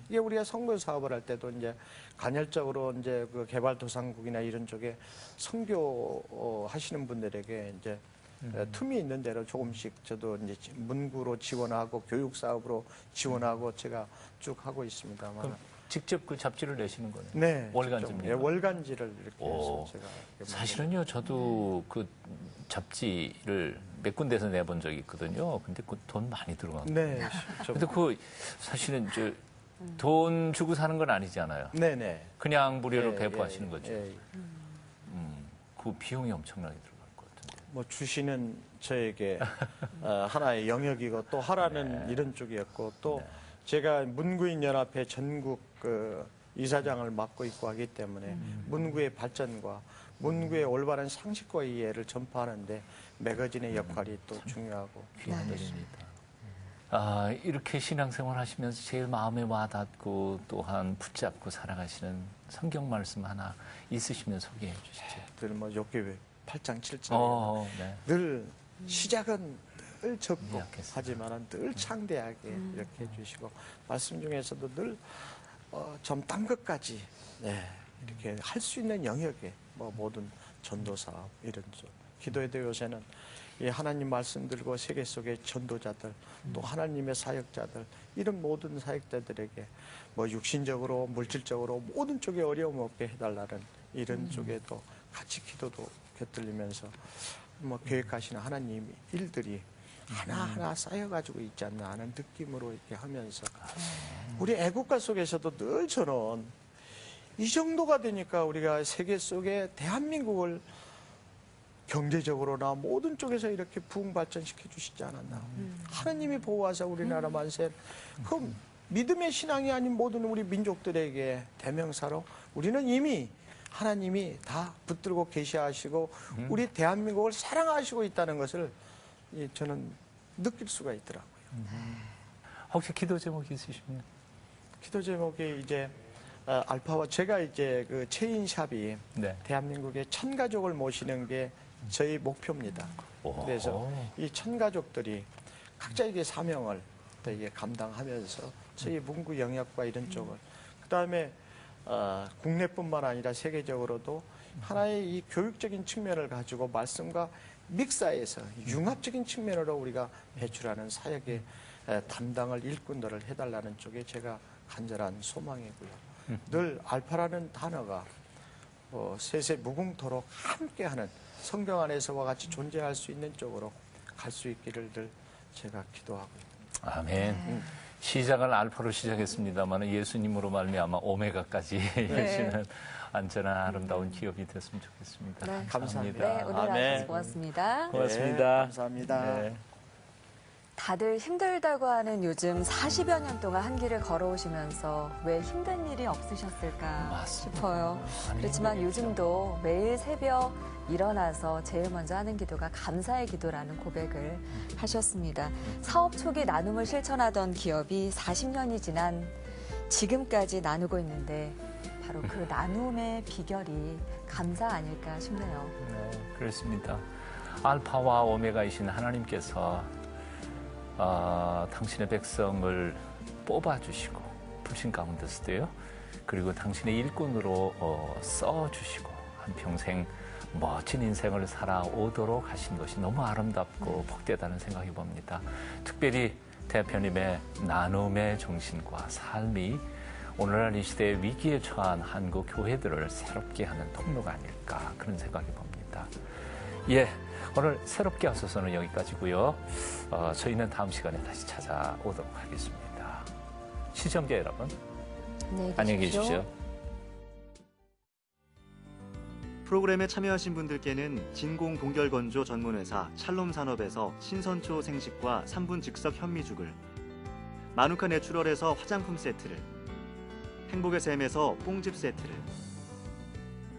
이게 우리가 선교 사업을 할 때도 이제 간헐적으로 이제 그 개발도상국이나 이런 쪽에 선교 하시는 분들에게 이제 틈이 있는 대로 조금씩 저도 이제 문구로 지원하고 교육 사업으로 지원하고 제가 쭉 하고 있습니다만. 그럼 직접 그 잡지를 내시는 거네요. 네. 월간지입니까? 예, 월간지를 이렇게 오, 해서 제가 이렇게 사실은요, 저도 그 잡지를 몇 군데서 내본 적이 있거든요. 근데 그 돈 많이 들어간 거예요. 네. 근데 그 사실은 돈 주고 사는 건 아니잖아요. 네네. 그냥 무료로 예, 배포하시는 예, 거죠. 예. 그 비용이 엄청나게 들어갈 것 같은데. 뭐 주시는 저에게 하나의 영역이고 또 하라는 이런 쪽이었고 또 제가 문구인 연합회 전국 그 이사장을 맡고 있고 하기 때문에 문구의 발전과 문구의 올바른 상식과 이해를 전파하는데 매거진의 역할이 또 중요하고 귀한 일입니다. 이렇게 신앙생활 하시면서 제일 마음에 와닿고 또한 붙잡고 살아가시는 성경 말씀 하나 있으시면 소개해 주시죠. 늘 뭐 욥기 8장 7장 네. 늘 시작은 늘 적고 약했습니다. 하지만 늘 창대하게 이렇게 해주시고 말씀 중에서도 늘 좀 딴 것까지 이렇게 할 수 있는 영역에 뭐 모든 전도 사업 이런 쪽 기도에도 요새는 이 하나님 말씀 들고 세계 속의 전도자들 또 하나님의 사역자들 이런 모든 사역자들에게 뭐 육신적으로 물질적으로 모든 쪽에 어려움 없게 해달라는 이런 쪽에도 같이 기도도 곁들이면서 뭐 계획하시는 하나님 일들이 하나하나 쌓여가지고 있지 않나 하는 느낌으로 이렇게 하면서 우리 애국가 속에서도 늘 저는 이 정도가 되니까 우리가 세계 속에 대한민국을 경제적으로나 모든 쪽에서 이렇게 부흥 발전시켜 주시지 않았나. 하나님이 보호하사 우리나라 만세. 그 믿음의 신앙이 아닌 모든 우리 민족들에게 대명사로 우리는 이미 하나님이 다 붙들고 계시하시고 우리 대한민국을 사랑하시고 있다는 것을 저는 느낄 수가 있더라고요. 혹시 기도 제목 있으시면? 기도 제목이 이제 알파와 제가 이제 그 체인샵이 네. 대한민국의 1000가족을 모시는 게 저희 목표입니다. 그래서 이 1000가족들이 각자에게 사명을 또 이게 감당하면서 저희 문구 영역과 이런 쪽을 그다음에 국내뿐만 아니라 세계적으로도 하나의 이 교육적인 측면을 가지고 말씀과 믹사에서 융합적인 측면으로 우리가 배출하는 사역의 담당을 일꾼들을 해달라는 쪽에 제가 간절한 소망이고요. 늘 알파라는 단어가 세세 무궁토록 함께하는 성경 안에서와 같이 존재할 수 있는 쪽으로 갈 수 있기를 늘 제가 기도하고 있습니다. 아멘. 시작은 알파로 시작했습니다만 예수님으로 말미암아 오메가까지 이어지는 안전한 아름다운 기업이 됐으면 좋겠습니다. 네. 감사합니다. 네, 오늘 아주 고맙습니다. 고맙습니다. 네, 감사합니다. 네. 다들 힘들다고 하는 요즘 40여 년 동안 한 길을 걸어오시면서 왜 힘든 일이 없으셨을까 맞습니다. 싶어요. 그렇지만 요즘도 매일 새벽 일어나서 제일 먼저 하는 기도가 감사의 기도라는 고백을 하셨습니다. 사업 초기 나눔을 실천하던 기업이 40년이 지난 지금까지 나누고 있는데 바로 그 나눔의 비결이 감사 아닐까 싶네요. 네, 그렇습니다. 알파와 오메가이신 하나님께서 당신의 백성을 뽑아주시고 부신 가운데서도요. 그리고 당신의 일꾼으로 써주시고 한평생 멋진 인생을 살아오도록 하신 것이 너무 아름답고 복되다는 생각이 봅니다. 특별히 대표님의 나눔의 정신과 삶이 오늘날 이 시대의 위기에 처한 한국 교회들을 새롭게 하는 통로가 아닐까 그런 생각이 봅니다. 예, 오늘 새롭게 하소서는 여기까지고요. 저희는 다음 시간에 다시 찾아오도록 하겠습니다. 시청자 여러분, 안녕히 계십시오. 프로그램에 참여하신 분들께는 진공 동결 건조 전문회사 샬롬 산업에서 신선초 생식과 3분 즉석 현미죽을, 마누카 내추럴에서 화장품 세트를, 행복의 샘에서 뽕집 세트를,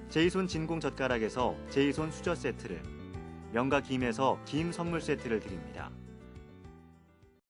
제이손 진공 젓가락에서 제이손 수저 세트를, 명가 김에서 김 선물 세트를 드립니다.